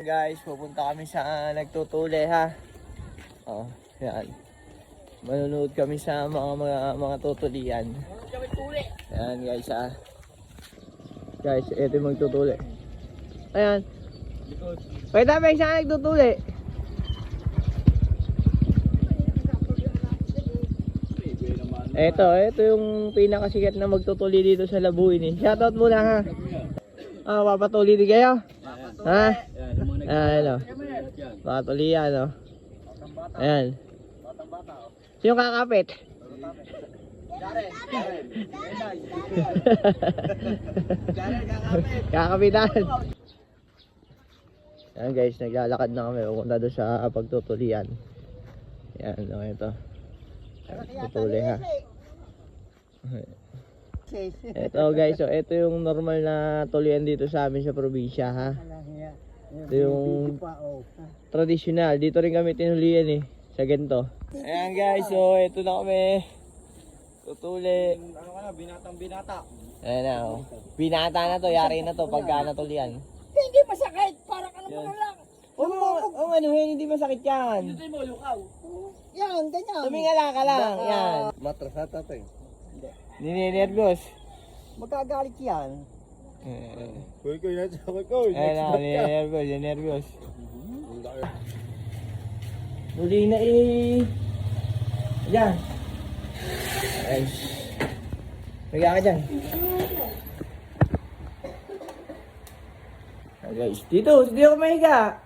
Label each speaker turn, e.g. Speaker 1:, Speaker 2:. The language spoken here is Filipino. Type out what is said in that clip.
Speaker 1: Guys, pupunta kami sa nagtutuli ha. Oh, yan. Manunood kami sa mga tutulian. Yan guys ha. Guys, ito yung magtutuli. Ayan. Pwede ba yung saan nagtutuli? Ito yung pinakasikat na magtutuli dito sa Labuin eh. Shoutout muna ha. Papatuli din kayo? Ha? Ayan o. Papatulian o. Ayan. Sino kakapit? Kakapitan. Ayan guys, naglalakad na kami. Pupunta doon sa pagtutulian. Ayan o, ito. Tutuli ha. Ito guys, so ito yung normal na tulian dito sa amin sa probinsya ha. Ito yung traditional. Dito rin kami tinulian eh, sa ganito. Ayan guys, so ito na kami. Tutuli. Ano ka na, binatang binata. Ayan na oh. Binata na to, yari na to pagka natulian.
Speaker 2: Hindi masakit, parang ano mo lang.
Speaker 1: Oo, ano yun, hindi masakit yan.
Speaker 2: Hindi mo lukaw. Yan, ganyan.
Speaker 1: Tumingala ka lang, yan.
Speaker 3: Matrasata to eh.
Speaker 1: Ninenervyos.
Speaker 2: Magagalit yan.
Speaker 3: Kuy, yan sa kuy.
Speaker 1: Ayan na, ninenervyos. Muli na eh. Ayan. Ay. Higa ka dyan. Guys, dito ako mahiga.